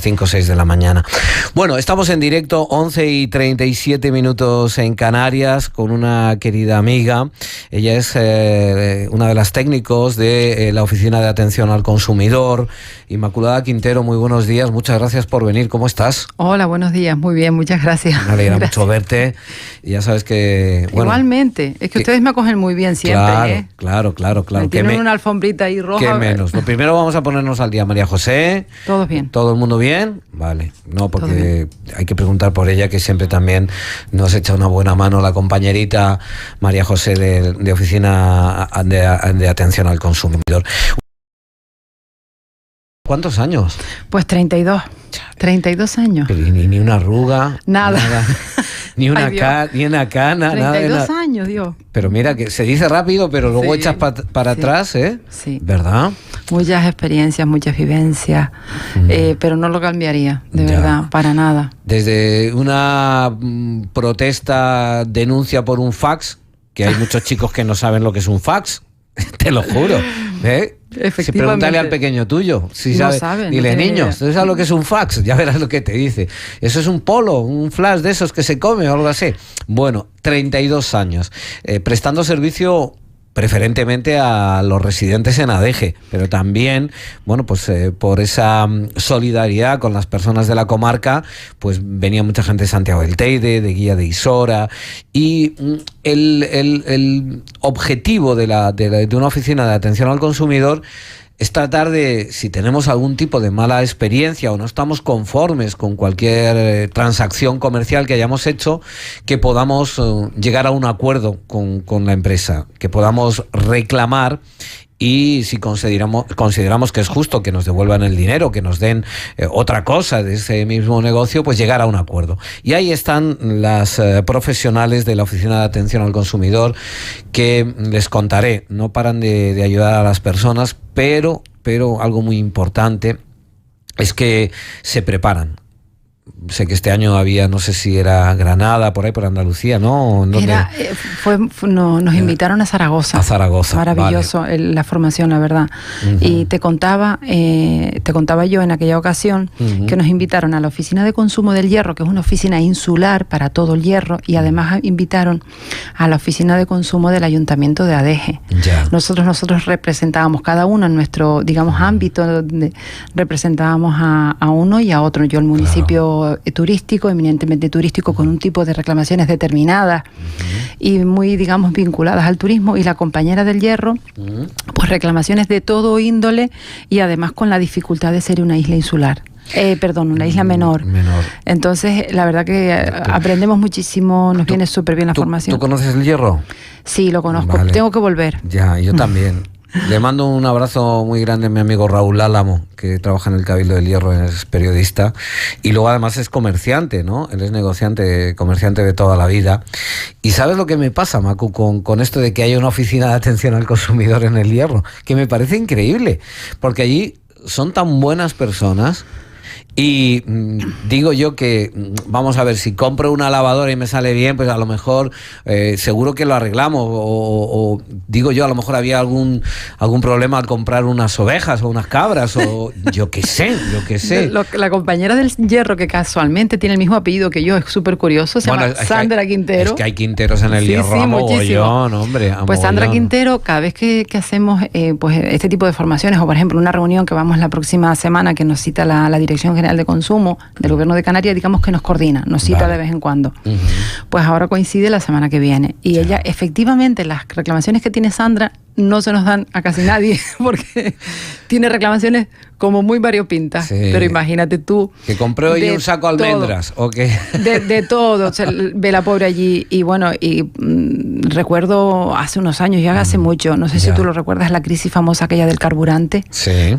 5 o 6 de la mañana. Bueno, estamos en directo, 11:37 en Canarias, con una querida amiga. Ella es una de las técnicos de la Oficina de Atención al Consumidor. Inmaculada Quintero, muy buenos días, muchas gracias por venir. ¿Cómo estás? Hola, buenos días, muy bien, muchas gracias. Me alegra mucho verte. Y ya sabes que... Bueno, igualmente, es que ustedes me acogen muy bien siempre. Claro. Me tienen una alfombrita ahí roja. ¿Qué menos? Lo primero vamos a ponernos al día. María José. Todos bien. ¿Todo el mundo bien? Vale, no, porque hay que preguntar por ella, que siempre también nos echa una buena mano la compañerita María José de Oficina de Atención al Consumidor. ¿Cuántos años? Pues 32 años. Pero ni una arruga. Nada. Ni una cana. 32 años, Dios. Pero mira, que se dice rápido, pero luego echas para atrás, ¿eh? Sí. ¿Verdad? Muchas experiencias, muchas vivencias, pero no lo cambiaría, de verdad, para nada. Desde una protesta, denuncia por un fax, que hay muchos chicos que no saben lo que es un fax, te lo juro, ¿eh? Efectivamente. Pregúntale al pequeño tuyo, si no sabe. Dile, niño, ¿tú sabes lo que es un fax? Ya verás lo que te dice. Eso es un polo, un flash de esos que se come o algo así. Bueno, 32 años, prestando servicio preferentemente a los residentes en Adeje, pero también, bueno, pues por esa solidaridad con las personas de la comarca, pues venía mucha gente de Santiago del Teide, de Guía de Isora, y el objetivo de una oficina de atención al consumidor es tratar de, si tenemos algún tipo de mala experiencia o no estamos conformes con cualquier transacción comercial que hayamos hecho, que podamos llegar a un acuerdo con la empresa, que podamos reclamar, y si consideramos que es justo que nos devuelvan el dinero, que nos den otra cosa de ese mismo negocio, pues llegar a un acuerdo. Y ahí están las profesionales de la Oficina de Atención al Consumidor, que les contaré, no paran de ayudar a las personas, pero algo muy importante es que se preparan. Sé que este año había, no sé si era Granada, por ahí por Andalucía, ¿no? Nos invitaron a Zaragoza. A Zaragoza. Maravilloso, vale. La formación, la verdad. Y te contaba yo en aquella ocasión que nos invitaron a la Oficina de Consumo del Hierro, que es una oficina insular para todo el Hierro, y además invitaron a la Oficina de Consumo del Ayuntamiento de Adeje. Ya. Nosotros representábamos cada uno en nuestro, digamos, ámbito, donde representábamos a uno y a otro. Yo el municipio turístico, eminentemente turístico, con un tipo de reclamaciones determinadas y muy, digamos, vinculadas al turismo, y la compañera del Hierro, pues reclamaciones de todo índole, y además con la dificultad de ser una isla insular. Una isla menor. Entonces, la verdad que aprendemos muchísimo, nos viene súper bien la formación. ¿Tú conoces el Hierro? Sí, lo conozco, vale. Tengo que volver. Ya, yo también. Le mando un abrazo muy grande a mi amigo Raúl Álamo, que trabaja en el Cabildo del Hierro, es periodista, y luego además es comerciante, ¿no? Él es comerciante de toda la vida. ¿Y sabes lo que me pasa, Macu, con esto de que haya una oficina de atención al consumidor en el Hierro? Que me parece increíble, porque allí son tan buenas personas. Y digo yo que, vamos a ver, si compro una lavadora y me sale bien, pues a lo mejor seguro que lo arreglamos, o digo yo, a lo mejor había algún problema al comprar unas ovejas o unas cabras, o yo qué sé. La compañera del Hierro, que casualmente tiene el mismo apellido que yo, es súper curioso, se llama Sandra Quintero. Es que hay Quinteros en el Hierro, sí, mogollón, hombre. Pues Sandra Quintero, cada vez que hacemos pues este tipo de formaciones, o por ejemplo una reunión que vamos la próxima semana, que nos cita la Dirección General de Consumo del Gobierno de Canarias, digamos que nos coordina, nos cita de vez en cuando. Pues ahora coincide la semana que viene. Y ella, efectivamente, las reclamaciones que tiene Sandra no se nos dan a casi nadie, porque tiene reclamaciones como muy variopintas. Sí. Pero imagínate tú. Que compré hoy un saco de almendras, ¿o qué? De todo. O sea, ve la pobre allí. Y bueno, recuerdo hace unos años, ya hace mucho, no sé si tú lo recuerdas, la crisis famosa aquella del carburante,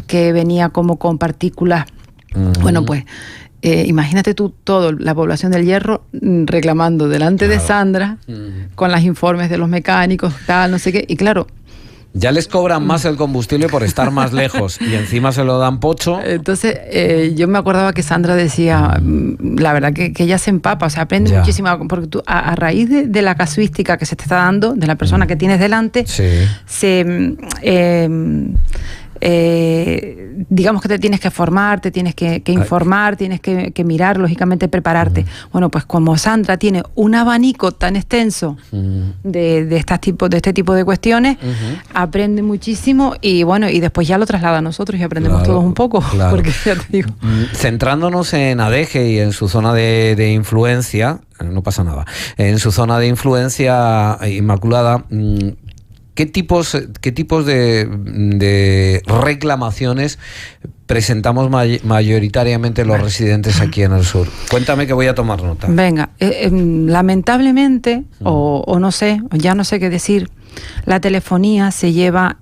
que venía como con partículas. Bueno, pues imagínate tú la población del Hierro reclamando delante de Sandra con los informes de los mecánicos, tal, no sé qué, y claro, ya les cobran más el combustible por estar más lejos y encima se lo dan pocho. Entonces yo me acordaba que Sandra decía, la verdad que ella se empapa, o sea, aprende muchísimo, porque tú a raíz de la casuística que se te está dando, de la persona que tienes delante, digamos que te tienes que formar, te tienes que informar, tienes que mirar, lógicamente prepararte. Bueno, pues como Sandra tiene un abanico tan extenso de este tipo de cuestiones, aprende muchísimo y bueno, y después ya lo traslada a nosotros y aprendemos todos un poco, porque ya te digo. Centrándonos en Adeje y en su zona de influencia, no pasa nada, en su zona de influencia, Inmaculada, ¿qué tipos de reclamaciones presentamos mayoritariamente los residentes aquí en el sur? Cuéntame que voy a tomar nota. Venga, lamentablemente, o no sé, ya no sé qué decir, la telefonía se lleva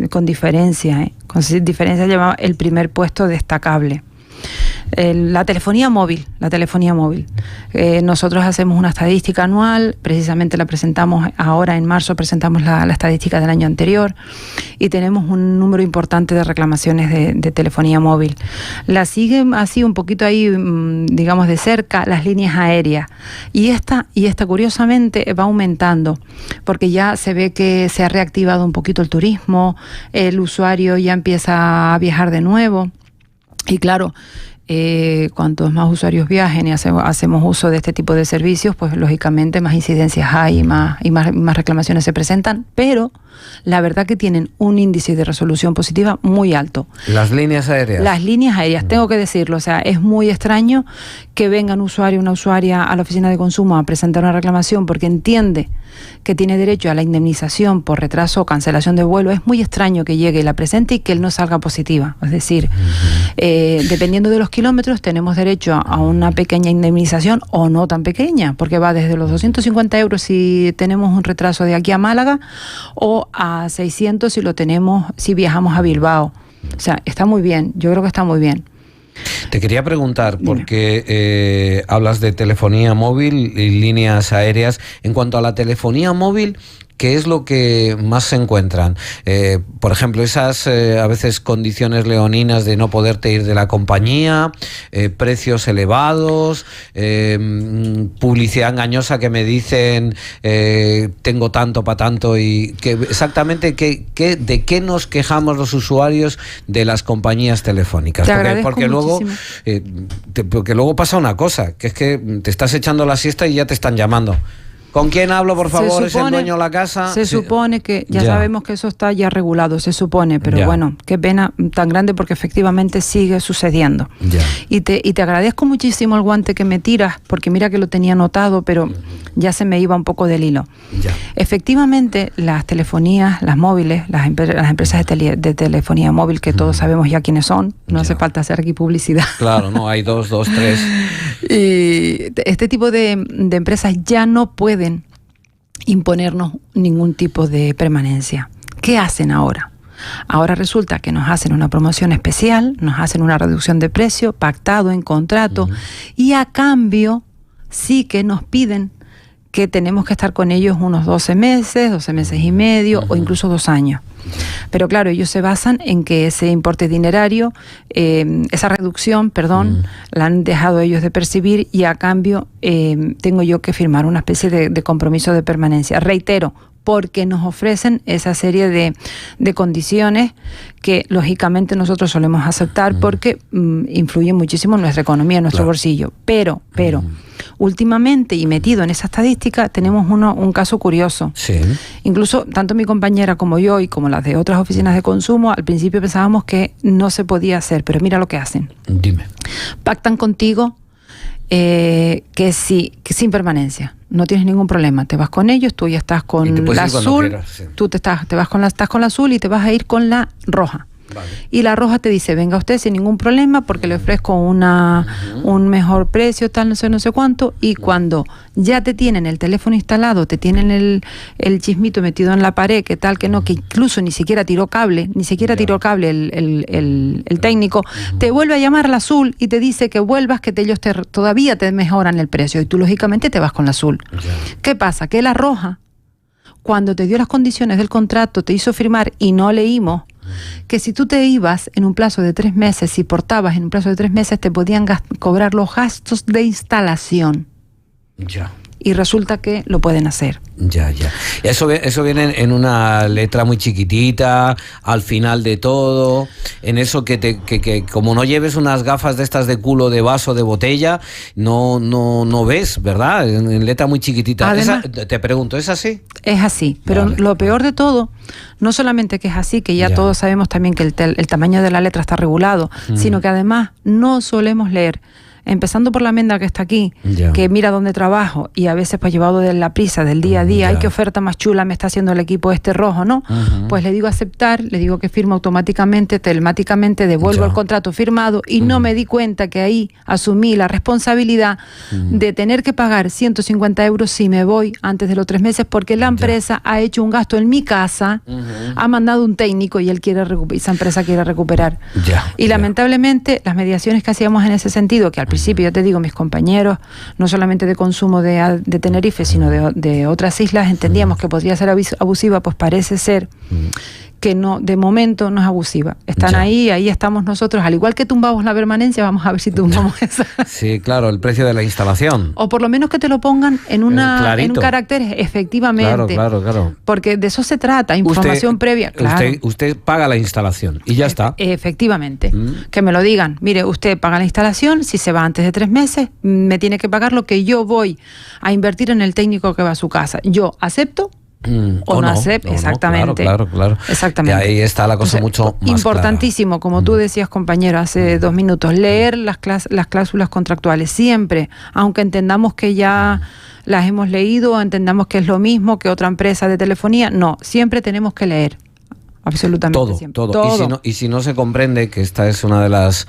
con diferencia, lleva el primer puesto destacable. La telefonía móvil. Nosotros hacemos una estadística anual, precisamente la presentamos ahora en marzo, presentamos la estadística del año anterior y tenemos un número importante de reclamaciones de telefonía móvil. La siguen así un poquito ahí, digamos de cerca, las líneas aéreas. Y esta curiosamente va aumentando, porque ya se ve que se ha reactivado un poquito el turismo, el usuario ya empieza a viajar de nuevo. Y claro, cuantos más usuarios viajen y hacemos uso de este tipo de servicios, pues lógicamente más incidencias hay y más reclamaciones se presentan, pero la verdad que tienen un índice de resolución positiva muy alto. Las líneas aéreas. Las líneas aéreas, tengo que decirlo, o sea, es muy extraño que venga un usuario o una usuaria a la oficina de consumo a presentar una reclamación porque entiende que tiene derecho a la indemnización por retraso o cancelación de vuelo. Es muy extraño que llegue y la presente y que él no salga positiva. Es decir, dependiendo de los kilómetros tenemos derecho a una pequeña indemnización o no tan pequeña, porque va desde los 250 euros si tenemos un retraso de aquí a Málaga o a 600 si viajamos a Bilbao. O sea, está muy bien, yo creo que está muy bien. Te quería preguntar, porque hablas de telefonía móvil y líneas aéreas. En cuanto a la telefonía móvil, ¿qué es lo que más se encuentran? Por ejemplo, esas a veces condiciones leoninas de no poderte ir de la compañía, precios elevados, publicidad engañosa que me dicen tengo tanto para tanto, y que exactamente de qué nos quejamos los usuarios de las compañías telefónicas. Porque luego pasa una cosa, que es que te estás echando la siesta y ya te están llamando. ¿Con quién hablo, por favor? ¿Es el dueño de la casa? Se supone que ya sabemos que eso está ya regulado, se supone, pero bueno, qué pena tan grande porque efectivamente sigue sucediendo. Y te agradezco muchísimo el guante que me tiras, porque mira que lo tenía anotado, pero ya se me iba un poco del hilo. Efectivamente, las telefonías, las móviles, las empresas de telefonía móvil, que todos sabemos ya quiénes son, no hace falta hacer aquí publicidad. Claro, no, hay dos, tres. Y este tipo de empresas ya no pueden imponernos ningún tipo de permanencia. ¿Qué hacen ahora? Ahora resulta que nos hacen una promoción especial, nos hacen una reducción de precio, pactado en contrato, y a cambio sí que nos piden que tenemos que estar con ellos unos 12 meses y medio, o incluso 2 años. Pero claro, ellos se basan en que ese importe dinerario, esa reducción, la han dejado ellos de percibir, y a cambio tengo yo que firmar una especie de compromiso de permanencia. Reitero, porque nos ofrecen esa serie de condiciones que lógicamente nosotros solemos aceptar porque influyen muchísimo en nuestra economía, en nuestro bolsillo. Pero últimamente, y metido en esa estadística, tenemos un caso curioso. Sí. Incluso tanto mi compañera como yo y como las de otras oficinas de consumo, al principio pensábamos que no se podía hacer, pero mira lo que hacen. Dime. Pactan contigo que sin permanencia. No tienes ningún problema. Te vas con ellos, tú ya estás con la azul, quieras, tú estás con la azul y te vas a ir con la roja. Vale. Y la roja te dice, venga usted sin ningún problema porque le ofrezco un mejor precio, tal, no sé cuánto. Y cuando ya te tienen el teléfono instalado, te tienen el chismito metido en la pared, que tal, que no, que incluso ni siquiera tiró cable el técnico, te vuelve a llamar la azul y te dice que vuelvas, que ellos todavía te mejoran el precio, y tú lógicamente te vas con la azul. ¿Qué pasa? Que la roja, cuando te dio las condiciones del contrato, te hizo firmar y no leímos que si tú te ibas en un plazo de 3 meses, si portabas en un plazo de 3 meses, te podían cobrar los gastos de instalación. y resulta que lo pueden hacer. Ya. Eso viene en una letra muy chiquitita, al final de todo, en eso que como no lleves unas gafas de estas de culo, de vaso, de botella, no ves, ¿verdad? En letra muy chiquitita. Además, te pregunto, ¿es así? Es así, pero vale, lo peor de todo, no solamente que es así, que ya todos sabemos también que el tamaño de la letra está regulado, sino que además no solemos leer. Empezando por la Menda que está aquí, que mira dónde trabajo y a veces pues llevado de la prisa del día a día, ay, qué oferta más chula me está haciendo el equipo este rojo, ¿no? Pues le digo aceptar, le digo que firmo automáticamente, telemáticamente, devuelvo el contrato firmado y no me di cuenta que ahí asumí la responsabilidad de tener que pagar 150 euros si me voy antes de los 3 meses porque la empresa ha hecho un gasto en mi casa, ha mandado un técnico y esa empresa quiere recuperar. Y lamentablemente las mediaciones que hacíamos en ese sentido, que al principio, yo te digo, mis compañeros, no solamente de consumo de Tenerife, sino de otras islas, entendíamos que podría ser abusiva, pues parece ser que no, de momento no es abusiva. Están ahí estamos nosotros, al igual que tumbamos la permanencia, vamos a ver si tumbamos esa. Sí, claro, el precio de la instalación. O por lo menos que te lo pongan en un carácter, efectivamente. Claro. Porque de eso se trata, información previa. Claro. Usted paga la instalación y ya está. Efectivamente. Que me lo digan. Mire, usted paga la instalación, si se va antes de 3 meses, me tiene que pagar lo que yo voy a invertir en el técnico que va a su casa. Yo acepto. O no acepto, exactamente. Claro. Exactamente. Y ahí está la cosa. Entonces, mucho más importantísimo, clara. Como tú decías, compañero, hace 2 minutos, leer las cláusulas contractuales siempre, aunque entendamos que ya las hemos leído, entendamos que es lo mismo que otra empresa de telefonía, no, siempre tenemos que leer. Absolutamente todo. Y si no se comprende que esta es una de las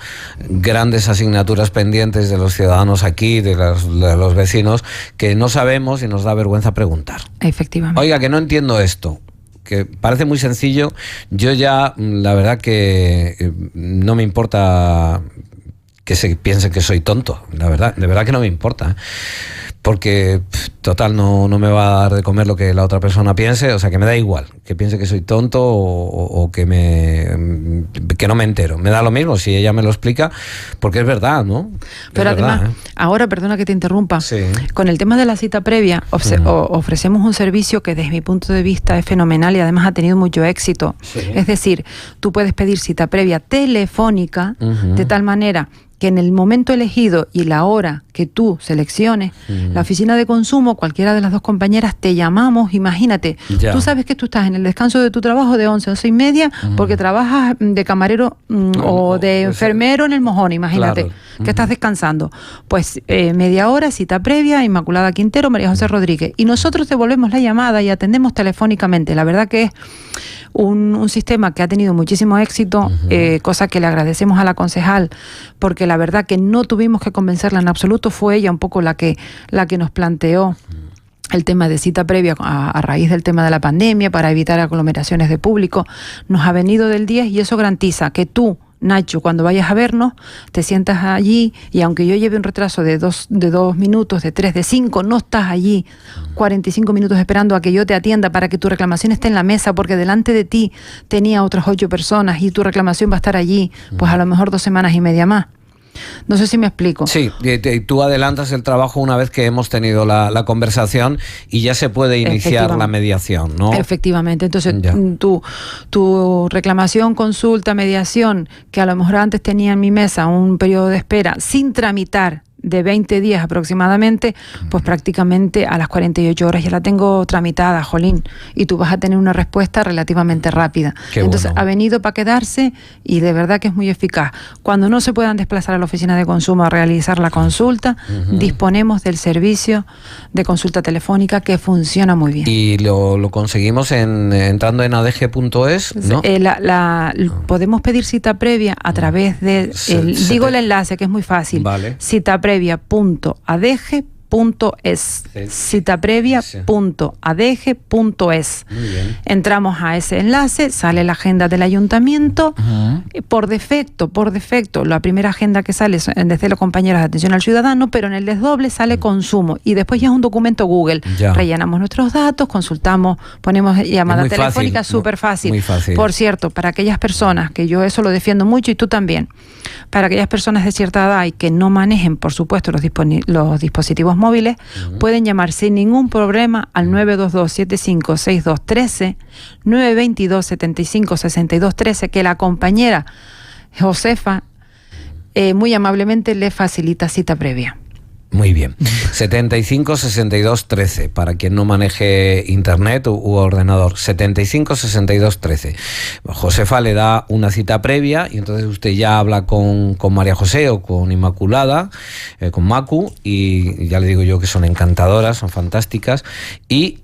grandes asignaturas pendientes de los ciudadanos aquí, de los vecinos, que no sabemos y nos da vergüenza preguntar. Efectivamente. Oiga, que no entiendo esto, que parece muy sencillo. Yo ya, la verdad que no me importa que se piense que soy tonto, de verdad que no me importa, porque total no me va a dar de comer lo que la otra persona piense, o sea que me da igual que piense que soy tonto o que no me entero, me da lo mismo si ella me lo explica, porque es verdad, ¿no? Pero además, ahora, perdona que te interrumpa, con el tema de la cita previa ofrecemos un servicio que desde mi punto de vista es fenomenal y además ha tenido mucho éxito. Es decir, tú puedes pedir cita previa telefónica de tal manera que en el momento elegido y la hora que tú selecciones, la oficina de consumo, cualquiera de las dos compañeras, te llamamos, imagínate, tú sabes que tú estás en el descanso de tu trabajo de 11 a 11:30 porque trabajas de camarero o de enfermero en el Mojón, imagínate, que estás descansando. Pues media hora, cita previa, Inmaculada Quintero, María José Rodríguez. Y nosotros devolvemos la llamada y atendemos telefónicamente. La verdad que es un sistema que ha tenido muchísimo éxito, cosa que le agradecemos a la concejal, porque la verdad que no tuvimos que convencerla en absoluto, fue ella un poco la que nos planteó el tema de cita previa a raíz del tema de la pandemia para evitar aglomeraciones de público. Nos ha venido del 10 y eso garantiza que tú, Nacho, cuando vayas a vernos, te sientas allí y aunque yo lleve un retraso de 2 minutos, de 3, de 5, no estás allí 45 minutos esperando a que yo te atienda para que tu reclamación esté en la mesa porque delante de ti tenía otras 8 personas y tu reclamación va a estar allí, pues a lo mejor 2 semanas y media más. No sé si me explico. Sí, tú adelantas el trabajo una vez que hemos tenido la conversación y ya se puede iniciar la mediación, ¿no? Efectivamente. Entonces, tu reclamación, consulta, mediación, que a lo mejor antes tenía en mi mesa un periodo de espera sin tramitar de 20 días aproximadamente, pues prácticamente a las 48 horas ya la tengo tramitada, jolín, y tú vas a tener una respuesta relativamente rápida. Entonces, ha venido para quedarse y de verdad que es muy eficaz. Cuando no se puedan desplazar a la oficina de consumo a realizar la consulta, disponemos del servicio de consulta telefónica que funciona muy bien. Y lo conseguimos entrando en adg.es, ¿no? Podemos pedir cita previa a través de digo el enlace, que es muy fácil. Vale. citaprevia.adg.es. citaprevia.adg.es. Entramos a ese enlace, sale la agenda del ayuntamiento. Por defecto, la primera agenda que sale es desde los compañeros de atención al ciudadano, pero en el desdoble sale consumo y después ya es un documento Google. Rellenamos nuestros datos, consultamos, ponemos llamada telefónica, súper fácil. Muy fácil. Por cierto, para aquellas personas, que yo eso lo defiendo mucho y tú también, para aquellas personas de cierta edad y que no manejen, por supuesto, los dispositivos móviles, pueden llamar sin ningún problema al 922-756213, 922-756213, que la compañera Josefa muy amablemente le facilita cita previa. Muy bien. 75 62 13 para quien no maneje internet u ordenador. 75 62 13. Josefa le da una cita previa y entonces usted ya habla con María José o con Inmaculada, con Macu, y ya le digo yo que son encantadoras, son fantásticas, y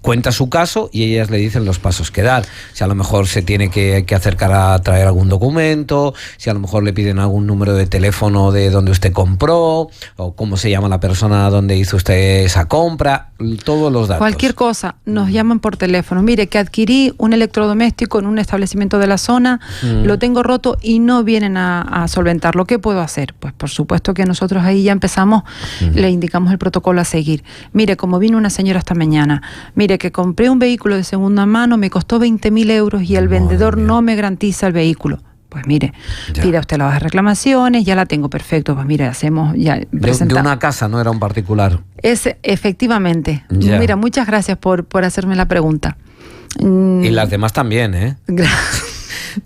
cuenta su caso y ellas le dicen los pasos que dar. Si a lo mejor se tiene que acercar a traer algún documento, si a lo mejor le piden algún número de teléfono de donde usted compró, o cómo se llama la persona donde hizo usted esa compra, todos los datos. Cualquier cosa, nos llaman por teléfono. Mire, que adquirí un electrodoméstico en un establecimiento de la zona, lo tengo roto y no vienen a solventarlo. ¿Qué puedo hacer? Pues por supuesto que nosotros ahí ya empezamos, le indicamos el protocolo a seguir. Mire, como vino una señora esta mañana, mire, que compré un vehículo de segunda mano, me costó 20.000 euros y el vendedor no me garantiza el vehículo. Pues mire, pida usted las reclamaciones, ya la tengo, perfecto. Pues mire, hacemos ya. De una casa, no era un particular. Efectivamente. Mira, muchas gracias por hacerme la pregunta. Y las demás también, ¿eh?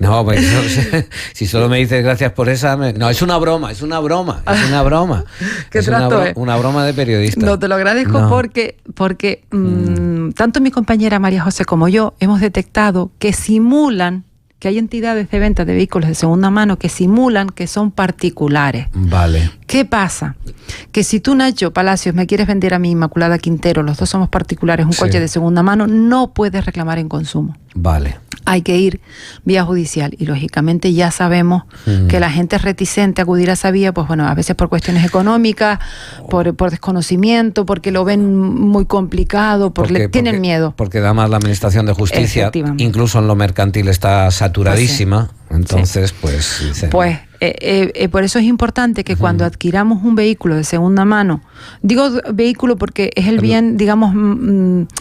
No, pues si solo me dices gracias por esa... No, es una broma. ¿Qué trato es? Una broma de periodista. No, te lo agradezco porque tanto mi compañera María José como yo hemos detectado que simulan, que hay entidades de venta de vehículos de segunda mano que simulan que son particulares. Vale. ¿Qué pasa? Que si tú, Nacho Palacios, me quieres vender a mí, Inmaculada Quintero, los dos somos particulares, un coche de segunda mano, no puedes reclamar en consumo. Vale. Hay que ir vía judicial y lógicamente ya sabemos que la gente es reticente a acudir a esa vía, pues bueno, a veces por cuestiones económicas, por desconocimiento, porque lo ven muy complicado, tienen miedo. Porque además la Administración de Justicia, incluso en lo mercantil, está saturadísima. Entonces, pues... Dicen, pues por eso es importante que cuando adquiramos un vehículo de segunda mano, digo vehículo porque es el bien, digamos,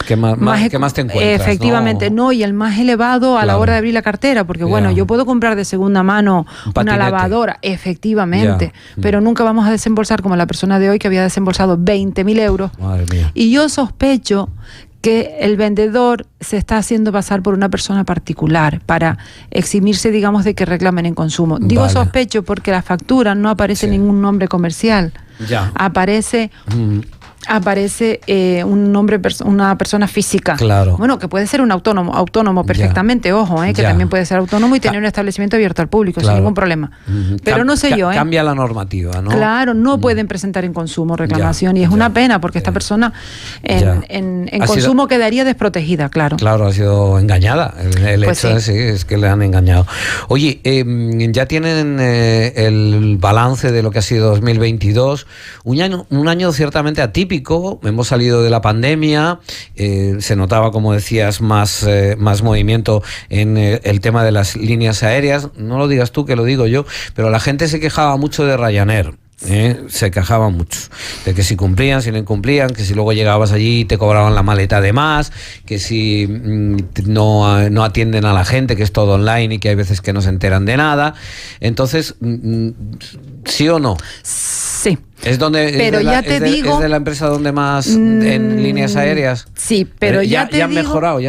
que más te encuentras. Efectivamente, ¿no? Y el más elevado a la hora de abrir la cartera, porque bueno, yo puedo comprar de segunda mano una lavadora, efectivamente, pero nunca vamos a desembolsar como la persona de hoy que había desembolsado 20.000 euros. Madre mía. Y yo sospecho que el vendedor se está haciendo pasar por una persona particular para eximirse, digamos, de que reclamen en consumo. Digo sospecho porque la factura no aparece ningún nombre comercial. Aparece un nombre, una persona física. Claro. Bueno, que puede ser un autónomo perfectamente, ojo, que también puede ser autónomo y tener un establecimiento abierto al público, sin ningún problema. Pero no sé yo, Cambia la normativa, ¿no? Claro, no pueden presentar en consumo reclamación y es una pena porque esta persona en consumo quedaría desprotegida, claro. Claro, ha sido engañada. El pues hecho es que le han engañado. Oye, ya tienen el balance de lo que ha sido 2022, un año ciertamente atípico. Hemos salido de la pandemia, se notaba, como decías, más movimiento en el tema de las líneas aéreas. No lo digas tú, que lo digo yo, pero la gente se quejaba mucho de Ryanair. Se quejaban mucho de que si cumplían, si no incumplían, que si luego llegabas allí te cobraban la maleta de más, que si no atienden a la gente, que es todo online y que hay veces que no se enteran de nada. Entonces, ¿sí o no? Sí. Es de la empresa donde más en líneas aéreas. Sí, pero ya han mejorado.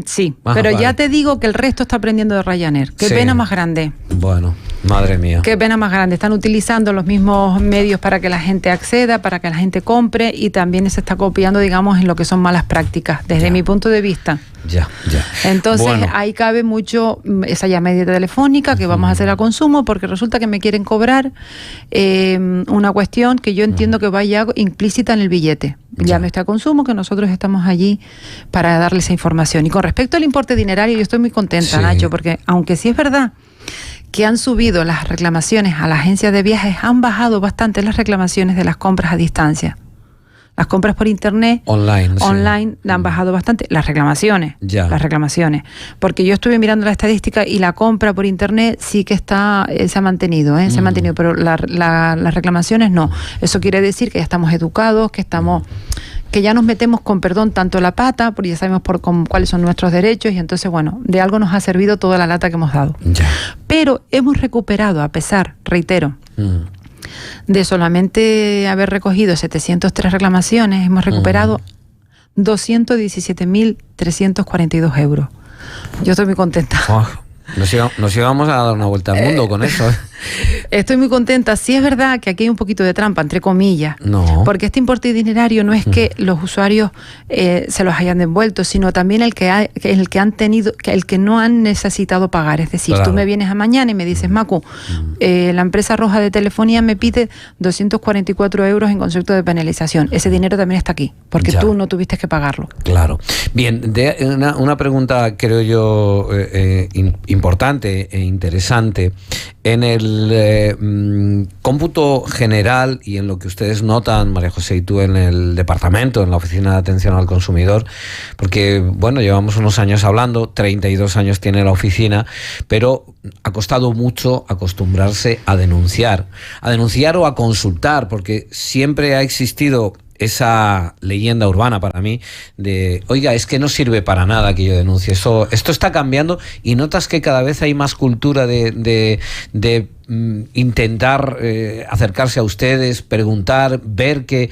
Sí, pero ya te digo que el resto está aprendiendo de Ryanair. Qué pena más grande. Bueno, madre mía. Qué pena más grande. Están utilizando los mismos medios para que la gente acceda, para que la gente compre, y también se está copiando, digamos, en lo que son malas prácticas, desde mi punto de vista. Entonces, ahí cabe mucho esa llamada telefónica que vamos a hacer a consumo, porque resulta que me quieren cobrar una cuestión que yo entiendo que vaya implícita en el billete. Llame usted a consumo, que nosotros estamos allí para darle esa información. Y con respecto al importe dinerario, yo estoy muy contenta, Nacho, porque aunque sí es verdad que han subido las reclamaciones a la agencia de viajes, han bajado bastante las reclamaciones de las compras a distancia. Las compras por internet, online han bajado bastante. Las reclamaciones, porque yo estuve mirando la estadística y la compra por internet sí que se ha mantenido, se ha mantenido, pero las reclamaciones no. Eso quiere decir que ya estamos educados, que ya nos metemos con perdón tanto la pata, porque ya sabemos cuáles son nuestros derechos, y entonces, bueno, de algo nos ha servido toda la lata que hemos dado. Pero hemos recuperado, a pesar, reitero, De solamente haber recogido 703 reclamaciones, hemos recuperado 217.342 euros. Yo estoy muy contenta. Oh, nos íbamos a dar una vuelta al mundo con eso. Estoy muy contenta. Sí es verdad que aquí hay un poquito de trampa, entre comillas, porque este importe itinerario no es que los usuarios se los hayan devuelto, sino también el que han tenido, el que no han necesitado pagar. Es decir, tú me vienes a mañana y me dices, Macu, la empresa roja de telefonía me pide 244 euros en concepto de penalización. Ese dinero también está aquí, porque tú no tuviste que pagarlo. Claro. Bien, una pregunta, creo yo, importante e interesante. En el cómputo general y en lo que ustedes notan, María José y tú, en el departamento, en la Oficina de Atención al Consumidor, porque, bueno, llevamos unos años hablando, 32 años tiene la oficina, pero ha costado mucho acostumbrarse a denunciar o a consultar, porque siempre ha existido esa leyenda urbana para mí de, oiga, es que no sirve para nada que yo denuncie. Esto está cambiando y notas que cada vez hay más cultura de intentar acercarse a ustedes, preguntar, ver qué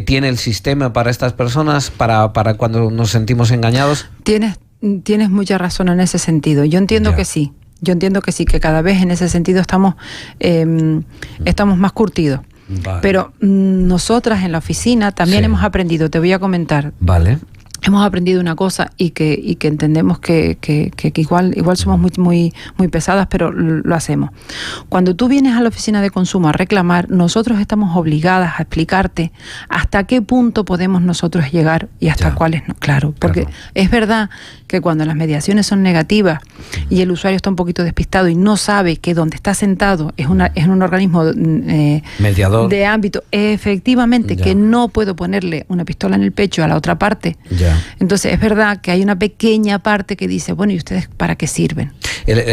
tiene el sistema para estas personas, para cuando nos sentimos engañados. Tienes mucha razón en ese sentido. Yo entiendo que sí. Yo entiendo que sí, que cada vez en ese sentido estamos más curtidos. Vale. Pero nosotras en la oficina también hemos aprendido, te voy a comentar. Vale. Hemos aprendido una cosa y que entendemos que igual somos muy pesadas, pero lo hacemos. Cuando tú vienes a la oficina de consumo a reclamar, nosotros estamos obligadas a explicarte hasta qué punto podemos nosotros llegar y hasta cuáles no. Claro, porque es verdad que cuando las mediaciones son negativas y el usuario está un poquito despistado y no sabe que donde está sentado es un organismo mediador de ámbito, efectivamente, que no puedo ponerle una pistola en el pecho a la otra parte. Entonces es verdad que hay una pequeña parte que dice, bueno, ¿y ustedes para qué sirven?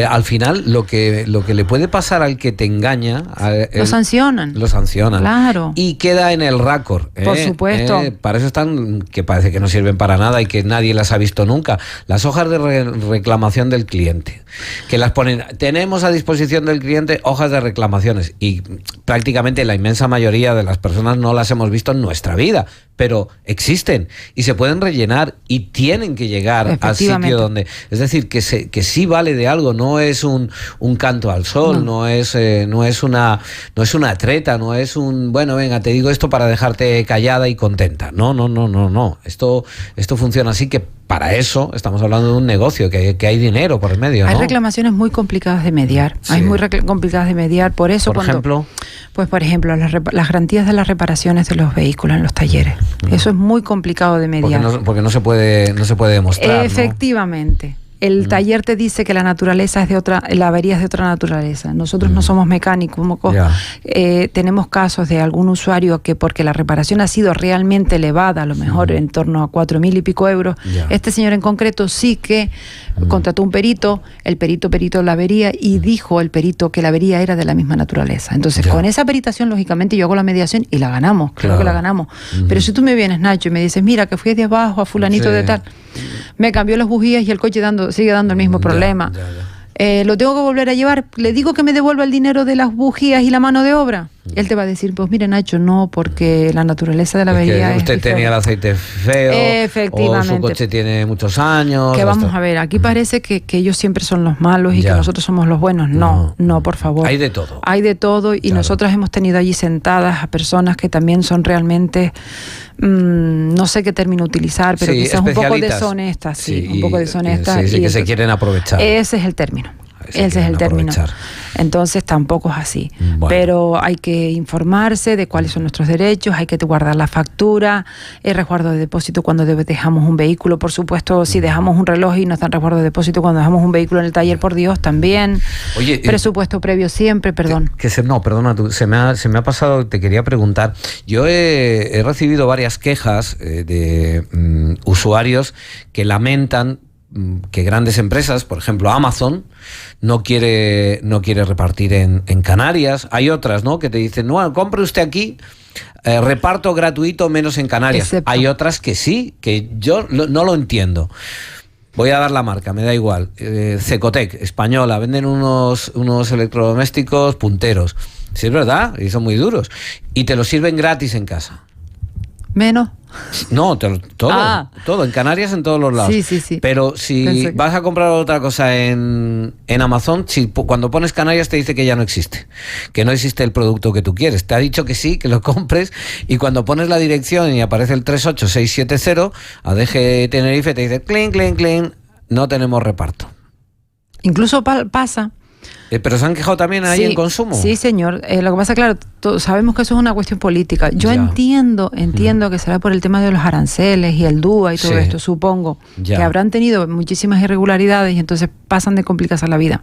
Al final lo que le puede pasar al que te engaña, lo sancionan. Claro. Y queda en el récord. Por supuesto. Para eso están, que parece que no sirven para nada y que nadie las ha visto nunca. Las hojas de reclamación del cliente, que las ponen, tenemos a disposición del cliente hojas de reclamaciones, y prácticamente la inmensa mayoría de las personas no las hemos visto en nuestra vida, pero existen y se pueden rellenar y tienen que llegar al sitio donde... Es decir, que sí vale de algo, no es un canto al sol, no es una treta, no es un, bueno, venga, te digo esto para dejarte callada y contenta. No. Esto funciona así, que para eso estamos hablando de un negocio, que hay dinero por el medio, ¿no? Hay reclamaciones muy complicadas de mediar, complicadas de mediar, por eso por ejemplo, las garantías de las reparaciones de los vehículos en los talleres. Eso es muy complicado de mediar. Porque no se puede demostrar. Efectivamente. ¿No? El taller te dice que la naturaleza es de otra, la avería es de otra naturaleza. Nosotros no somos mecánicos. Tenemos casos de algún usuario que, porque la reparación ha sido realmente elevada, a lo mejor en torno a 4.000 y pico euros, este señor en concreto sí que contrató un perito, el perito la avería y dijo el perito que la avería era de la misma naturaleza. Entonces, con esa peritación, lógicamente, yo hago la mediación y la ganamos, creo que la ganamos. Pero si tú me vienes, Nacho, y me dices, mira, que fui de abajo a fulanito de tal, me cambió las bujías y el coche sigue dando el mismo problema. Lo tengo que volver a llevar. Le digo que me devuelva el dinero de las bujías y la mano de obra. Él te va a decir, pues mire, Nacho, no, porque la naturaleza de la avería es usted tenía el aceite feo, efectivamente, o su coche tiene muchos años. Que vamos a ver, aquí parece que ellos siempre son los malos y que nosotros somos los buenos. No, por favor. Hay de todo. Hay de todo y nosotras hemos tenido allí sentadas a personas que también son realmente, no sé qué término utilizar, pero quizás un poco deshonestas. Un poco deshonestas. Y que se quieren aprovechar. Ese es el término. Ese es el término. Entonces tampoco es así. Pero hay que informarse de cuáles son nuestros derechos, hay que guardar la factura, el resguardo de depósito cuando dejamos un vehículo, por supuesto, si dejamos un reloj y nos dan resguardo de depósito cuando dejamos un vehículo en el taller, por Dios, también. Oye, presupuesto previo siempre, perdón. Perdona, se me ha pasado, te quería preguntar. Yo he recibido varias quejas de usuarios que lamentan que grandes empresas, por ejemplo Amazon, no quiere repartir en Canarias. Hay otras, ¿no?, que te dicen, no, compre usted aquí, reparto gratuito menos en Canarias. Hay otras que sí, que yo no lo entiendo. Voy a dar la marca, me da igual. Cecotec, española, venden unos electrodomésticos punteros. Sí, es verdad, y son muy duros. Y te los sirven gratis en casa. Menos. No, todo. En Canarias, en todos los lados. Sí. Pero si vas a comprar otra cosa en Amazon, cuando pones Canarias te dice que ya no existe. Que no existe el producto que tú quieres. Te ha dicho que sí, que lo compres. Y cuando pones la dirección y aparece el 38670, a DG Tenerife te dice, clean, clean, clean, no tenemos reparto. Incluso pasa. Pero se han quejado también ahí en consumo. Sí, señor. Lo que pasa, claro, sabemos que eso es una cuestión política. Yo entiendo que será por el tema de los aranceles y el DUA y todo esto, supongo. Que habrán tenido muchísimas irregularidades y entonces pasan de complicarse la vida.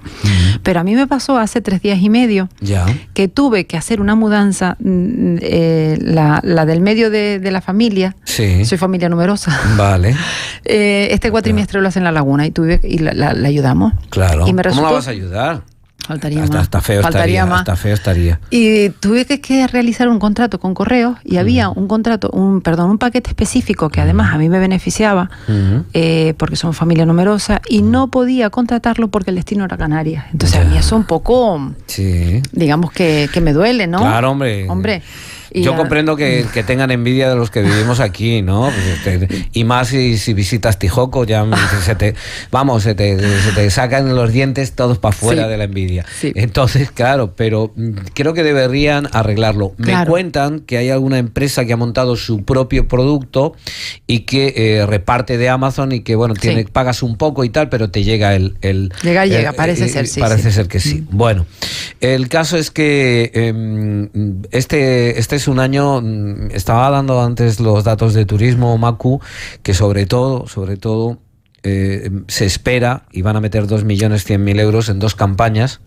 Pero a mí me pasó hace 3 días y medio que tuve que hacer una mudanza, la del medio de la familia. Sí. Soy familia numerosa. Vale. Este cuatrimestre lo hacen en La Laguna y la ayudamos. Claro. Y me resultó, ¿cómo la vas a ayudar? Faltaría más. Hasta feo estaría. Y tuve que realizar un contrato con Correos y había un paquete específico que además a mí me beneficiaba porque somos familia numerosa y no podía contratarlo porque el destino era Canarias. Entonces a mí eso un poco, digamos que me duele, ¿no? Claro, hombre. Yo comprendo que tengan envidia de los que vivimos aquí, ¿no? Pues y más si visitas Tijoco, ya se te sacan los dientes todos para afuera de la envidia. Sí. Entonces, claro, pero creo que deberían arreglarlo. Claro. Me cuentan que hay alguna empresa que ha montado su propio producto y que reparte de Amazon y que, bueno, pagas un poco y tal, pero te llega Llega, parece ser, sí. Parece ser que sí. Bueno, el caso es que este es un año, estaba dando antes los datos de turismo, Macu, que sobre todo se espera, y van a meter 2.100.000 euros en 2 campañas.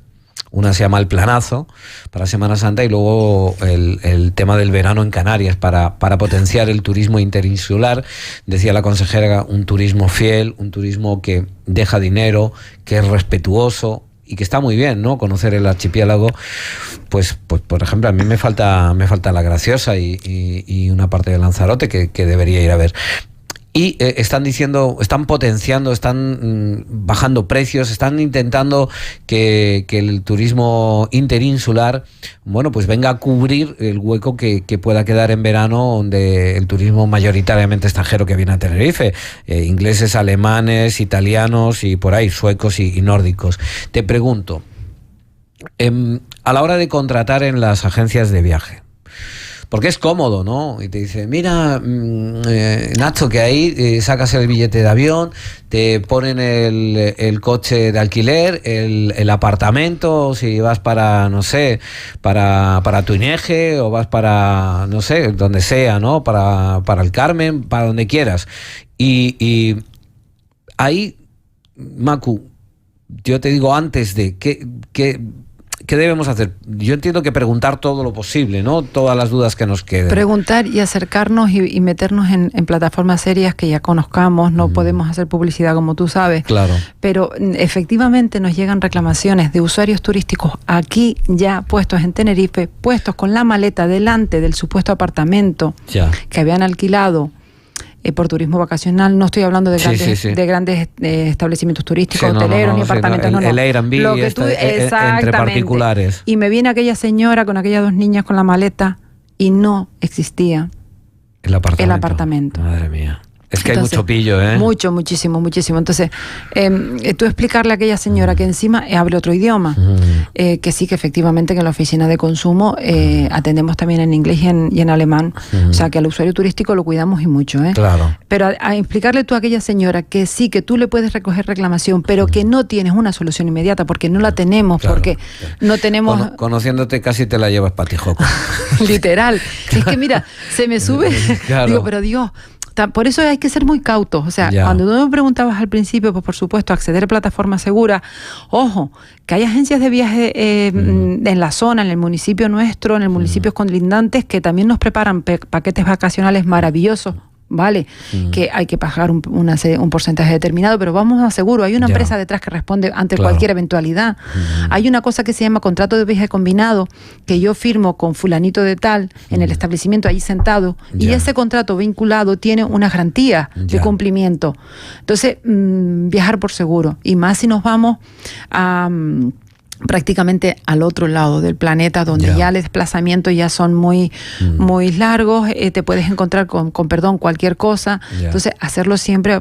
Una se llama El Planazo para Semana Santa y luego el tema del verano en Canarias para potenciar el turismo interinsular. Decía la consejera, un turismo fiel, un turismo que deja dinero, que es respetuoso y que está muy bien, ¿no? Conocer el archipiélago. Pues por ejemplo, a mí me falta La Graciosa y una parte de Lanzarote que debería ir a ver. Y están potenciando, están bajando precios, están intentando que el turismo interinsular, bueno, pues venga a cubrir el hueco que pueda quedar en verano, donde el turismo mayoritariamente extranjero que viene a Tenerife, ingleses, alemanes, italianos y por ahí, suecos y nórdicos. Te pregunto, a la hora de contratar en las agencias de viaje, porque es cómodo, ¿no? Y te dice, mira, Nacho, que ahí sacas el billete de avión, te ponen el coche de alquiler, el apartamento, si vas para, no sé, para Tuineje o vas para, no sé, donde sea, ¿no? Para el Carmen, para donde quieras. Y ahí, Macu, yo te digo antes de ¿qué debemos hacer? Yo entiendo que preguntar todo lo posible, ¿no? Todas las dudas que nos queden. Preguntar y acercarnos y meternos en plataformas serias que ya conozcamos. No podemos hacer publicidad, como tú sabes. Claro. Pero efectivamente nos llegan reclamaciones de usuarios turísticos aquí ya puestos en Tenerife, puestos con la maleta delante del supuesto apartamento que habían alquilado por turismo vacacional. No estoy hablando de grandes establecimientos turísticos, hoteleros, ni apartamentos. El Airbnb entre particulares. Y me viene aquella señora con aquellas 2 niñas con la maleta y no existía el apartamento. Madre mía. Es que entonces, hay mucho pillo, ¿eh? Muchísimo. Entonces, tú explicarle a aquella señora que encima hable otro idioma, que sí, que efectivamente que en la oficina de consumo atendemos también en inglés y en alemán. O sea, que al usuario turístico lo cuidamos y mucho, ¿eh? Claro. Pero a explicarle tú a aquella señora que sí, que tú le puedes recoger reclamación, pero que no tienes una solución inmediata, porque no la tenemos, porque no tenemos... Conociéndote casi te la llevas para Tijoco. Literal. Es que mira, se me sube. Claro. Digo, pero Dios... Por eso hay que ser muy cautos. O sea, cuando tú me preguntabas al principio, pues por supuesto, acceder a plataformas seguras. Ojo, que hay agencias de viaje en la zona, en el municipio nuestro, en el municipio conlindantes, que también nos preparan paquetes vacacionales maravillosos, ¿vale? Que hay que pagar un porcentaje determinado, pero vamos a seguro, hay una empresa detrás que responde ante cualquier eventualidad. Hay una cosa que se llama contrato de viaje combinado, que yo firmo con fulanito de tal en el establecimiento allí sentado, y ese contrato vinculado tiene una garantía de cumplimiento. Entonces, viajar por seguro, y más si nos vamos a... prácticamente al otro lado del planeta, donde ya los desplazamientos ya son muy largos, te puedes encontrar con perdón, cualquier cosa. Entonces, hacerlo siempre,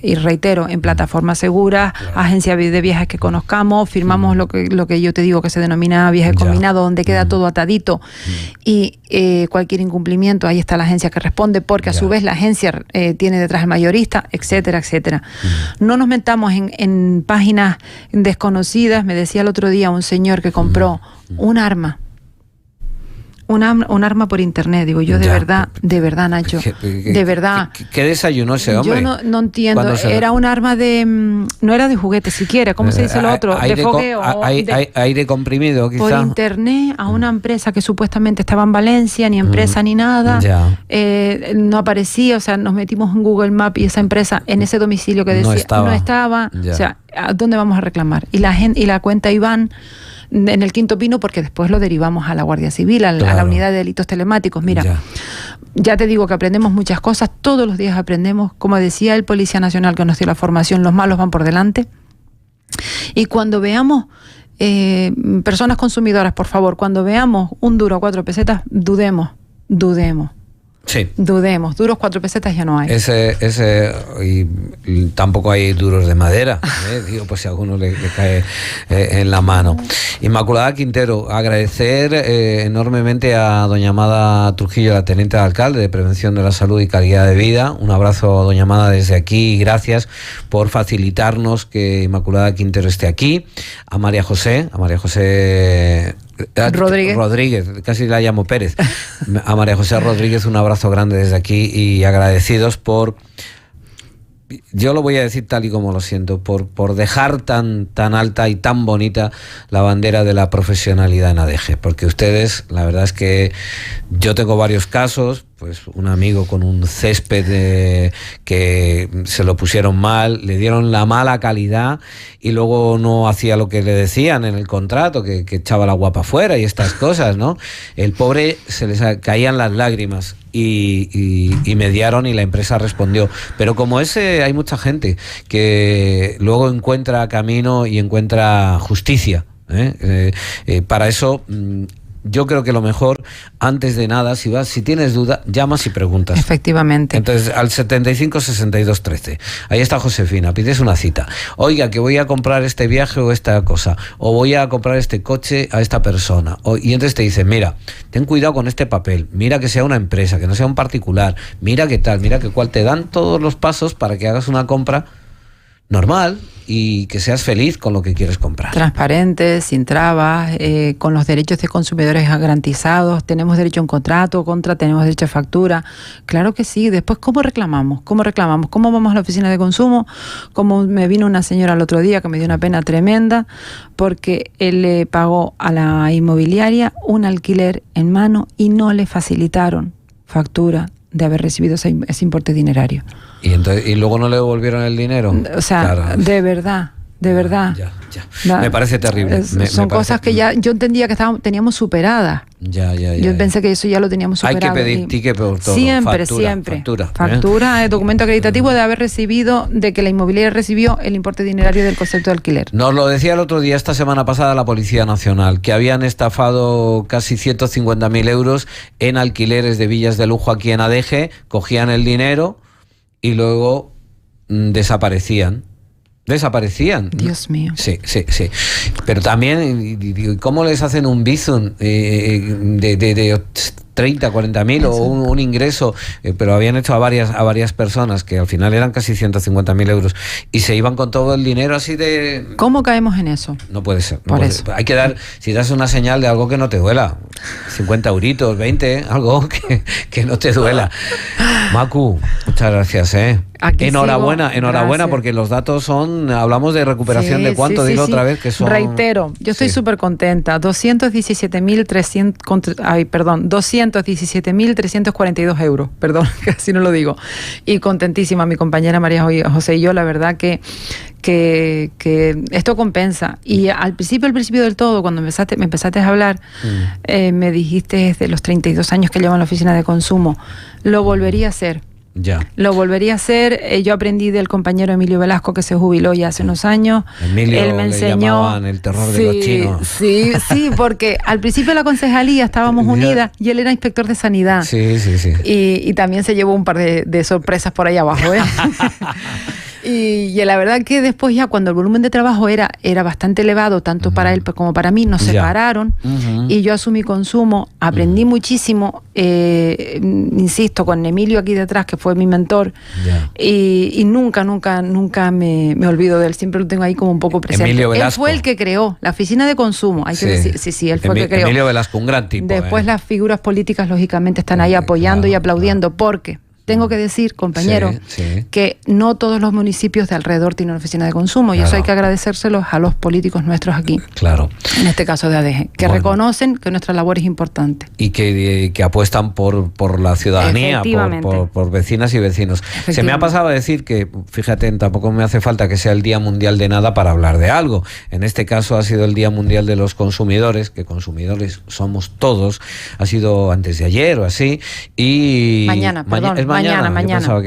y reitero, en plataformas seguras, agencias de viajes que conozcamos, firmamos lo que yo te digo que se denomina viaje combinado, donde queda todo atadito, y cualquier incumplimiento, ahí está la agencia que responde, porque a su vez la agencia tiene detrás el mayorista, etcétera, etcétera. No nos metamos en páginas desconocidas. Me decía el otro día un señor que compró un arma por internet. Digo yo, de verdad, Nacho, de verdad. ¿Qué desayunó ese hombre? Yo no entiendo. Era un arma no era de juguete siquiera, ¿cómo se dice lo otro? De fogueo. Aire comprimido, quizá. Por internet, a una empresa que supuestamente estaba en Valencia, ni empresa ni nada. No aparecía, o sea, nos metimos en Google Maps y esa empresa en ese domicilio que decía no estaba. O sea, ¿a dónde vamos a reclamar? Y la cuenta Iván en el Quinto Pino, porque después lo derivamos a la Guardia Civil, a la unidad de delitos telemáticos. Mira, ya te digo que aprendemos muchas cosas, todos los días aprendemos. Como decía el Policía Nacional que nos dio la formación, los malos van por delante. Y cuando veamos personas consumidoras, por favor, cuando veamos un duro a 4 pesetas, dudemos. Sí. Dudemos, duros 4 pesetas ya no hay. Y tampoco hay duros de madera, digo, pues si a alguno le cae en la mano. Inmaculada Quintero, agradecer enormemente a doña Amada Trujillo, la teniente de alcalde de Prevención de la Salud y Calidad de Vida. Un abrazo, doña Amada, desde aquí, y gracias por facilitarnos que Inmaculada Quintero esté aquí. A María José Rodríguez, casi la llamo Pérez. A María José Rodríguez, un abrazo grande desde aquí, y agradecidos por, yo lo voy a decir tal y como lo siento, por dejar tan alta y tan bonita la bandera de la profesionalidad en ADG, porque ustedes, la verdad es que yo tengo varios casos, pues un amigo con un césped que se lo pusieron mal, le dieron la mala calidad y luego no hacía lo que le decían en el contrato, que echaba la guapa afuera y estas cosas, ¿no? El pobre se les caían las lágrimas y mediaron y la empresa respondió. Pero como ese hay mucha gente que luego encuentra camino y encuentra justicia. Para eso... yo creo que lo mejor, antes de nada, si tienes duda, llamas y preguntas. Efectivamente. Entonces, al 75 62 13. Ahí está Josefina, pides una cita. Oiga, que voy a comprar este viaje o esta cosa, o voy a comprar este coche a esta persona. Y entonces te dicen, mira, ten cuidado con este papel, mira que sea una empresa, que no sea un particular, mira qué tal, mira qué cual. Te dan todos los pasos para que hagas una compra normal y que seas feliz con lo que quieres comprar. Transparente, sin trabas, con los derechos de consumidores garantizados. Tenemos derecho a un contrato, tenemos derecho a factura. Claro que sí. Después, ¿cómo reclamamos? ¿Cómo vamos a la oficina de consumo? Como me vino una señora el otro día que me dio una pena tremenda porque él le pagó a la inmobiliaria un alquiler en mano y no le facilitaron factura de haber recibido ese importe dinerario. ¿Y luego no le devolvieron el dinero? O sea, claro. de verdad. Ya. Me parece terrible. Son cosas que ya yo entendía que teníamos superadas. Yo pensé que eso ya lo teníamos superado. Hay que pedir ticket por todo. Siempre. Factura, documento acreditativo de haber recibido, de que la inmobiliaria recibió el importe dinerario del concepto de alquiler. Nos lo decía el otro día, esta semana pasada, la Policía Nacional, que habían estafado casi 150.000 euros en alquileres de villas de lujo aquí en ADG, cogían el dinero y luego desaparecían. Dios mío. Sí. Pero también, ¿cómo les hacen un bizum de 30, 40.000 o un ingreso? Pero habían hecho a varias personas que al final eran casi 150.000 euros y se iban con todo el dinero así de... ¿Cómo caemos en eso? No puede ser. Hay que dar, si das una señal de algo que no te duela, 50 euritos, 20, algo que no te duela. Macu, muchas gracias, Enhorabuena, Gracias. porque los datos hablamos de recuperación de cuánto, dilo otra vez, que son... Reitero, yo estoy súper contenta, 217.342 euros, perdón, casi no lo digo, y contentísima mi compañera María José y yo, la verdad que esto compensa. Y al principio del todo, cuando me empezaste a hablar, me dijiste de los 32 años que llevo en la oficina de consumo, lo volvería a hacer. Ya. Lo volvería a hacer. Yo aprendí del compañero Emilio Velasco, que se jubiló ya hace unos años. Emilio, él me enseñó. Le llamaban el terror de los chinos. Sí, porque al principio de la concejalía estábamos unidas y él era inspector de sanidad. Sí. Y también se llevó un par de sorpresas por ahí abajo, ¿eh? Y la verdad que después ya cuando el volumen de trabajo era bastante elevado, tanto para él como para mí, nos separaron y yo asumí consumo, aprendí muchísimo, insisto, con Emilio aquí detrás, que fue mi mentor, y nunca me olvido de él, siempre lo tengo ahí como un poco presente. Emilio Velasco. Él fue el que creó la oficina de consumo, hay que decir, sí, él fue el que creó. Emilio Velasco, un gran tipo. Después las figuras políticas lógicamente están ahí apoyando y aplaudiendo, porque... Tengo que decir, compañero, que no todos los municipios de alrededor tienen oficina de consumo y eso hay que agradecérselos a los políticos nuestros aquí. Claro. En este caso de ADG, que reconocen que nuestra labor es importante. Y que apuestan por la ciudadanía, por vecinas y vecinos. Se me ha pasado a decir que, fíjate, tampoco me hace falta que sea el Día Mundial de nada para hablar de algo. En este caso ha sido el Día Mundial de los Consumidores, que consumidores somos todos. Ha sido antes de ayer o así. Y mañana. Mañana.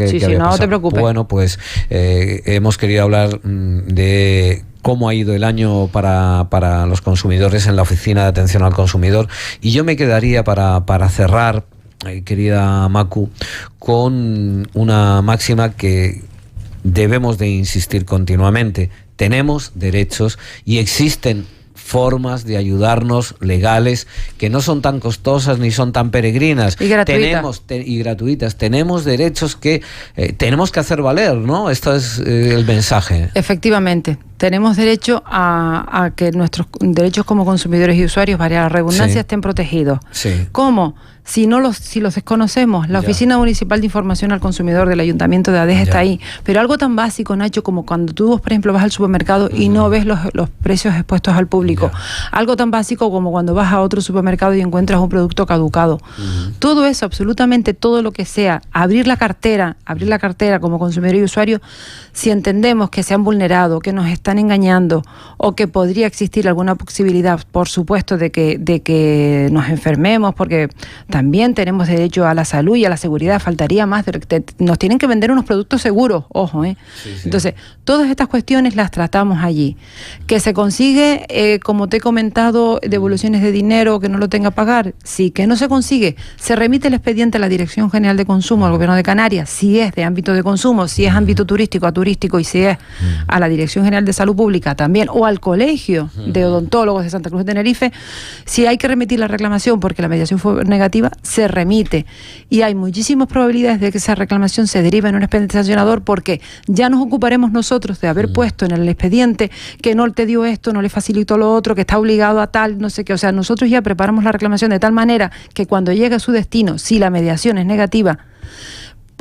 Sí, no te preocupes. Bueno, pues hemos querido hablar de cómo ha ido el año para los consumidores en la Oficina de Atención al Consumidor. Y yo me quedaría para cerrar, querida Macu, con una máxima que debemos de insistir continuamente. Tenemos derechos y existen formas de ayudarnos legales que no son tan costosas ni son tan peregrinas y gratuitas. Tenemos derechos que tenemos que hacer valer, ¿no? Esto es el mensaje. Efectivamente, tenemos derecho a que nuestros derechos como consumidores y usuarios, varias la redundancia, estén protegidos. Sí. ¿Cómo? Si los desconocemos, la Oficina Municipal de Información al Consumidor del Ayuntamiento de ADG está ahí. Pero algo tan básico, Nacho, como cuando tú, por ejemplo, vas al supermercado y no ves los precios expuestos al público. Algo tan básico como cuando vas a otro supermercado y encuentras un producto caducado. Todo eso, absolutamente todo lo que sea, abrir la cartera como consumidor y usuario, si entendemos que se han vulnerado, que nos están engañando o que podría existir alguna posibilidad, por supuesto, de que nos enfermemos, porque también tenemos derecho a la salud y a la seguridad, faltaría más. Nos tienen que vender unos productos seguros, ojo, ¿eh? Sí. Entonces, todas estas cuestiones las tratamos allí. Que se consigue, como te he comentado, devoluciones de dinero que no lo tenga que pagar. Sí, que no se consigue, se remite el expediente a la Dirección General de Consumo, al Gobierno de Canarias, si es de ámbito de consumo, si es ámbito turístico, a turístico, y si es a la Dirección General de Salud Pública también, o al Colegio de Odontólogos de Santa Cruz de Tenerife. Si hay que remitir la reclamación porque la mediación fue negativa, se remite, y hay muchísimas probabilidades de que esa reclamación se derive en un expediente sancionador, porque ya nos ocuparemos nosotros de haber puesto en el expediente que no te dio esto, no le facilitó lo otro, que está obligado a tal, no sé qué. O sea, nosotros ya preparamos la reclamación de tal manera que cuando llegue a su destino, si la mediación es negativa,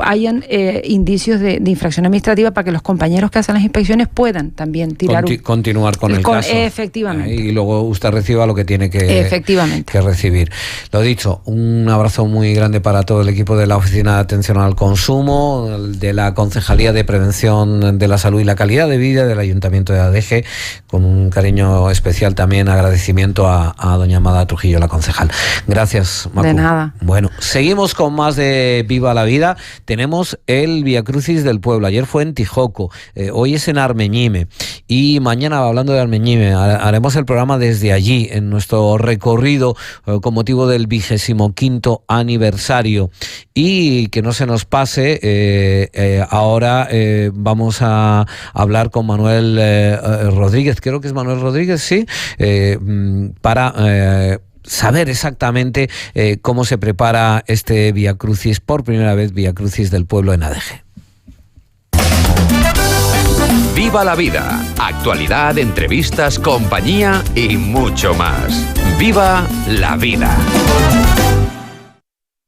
hayan indicios de infracción administrativa para que los compañeros que hacen las inspecciones puedan también tirar continuar con el caso. Efectivamente. Y luego usted reciba lo que tiene que recibir. Lo dicho, un abrazo muy grande para todo el equipo de la Oficina de Atención al Consumo, de la Concejalía de Prevención de la Salud y la Calidad de Vida del Ayuntamiento de ADG, con un cariño especial también, agradecimiento a doña Amada Trujillo, la concejal. Gracias, Macu. De nada. Bueno, seguimos con más de Viva la Vida. Tenemos el Vía Crucis del pueblo. Ayer fue en Tijoco, hoy es en Armeñime, y mañana, hablando de Armeñime, haremos el programa desde allí, en nuestro recorrido con motivo del 25º aniversario. Y que no se nos pase, ahora vamos a hablar con Manuel Rodríguez, creo que es Manuel Rodríguez, sí, para saber exactamente cómo se prepara este Vía Crucis, por primera vez Vía Crucis del pueblo en ADG. Viva la vida, actualidad, entrevistas, compañía y mucho más. Viva la vida.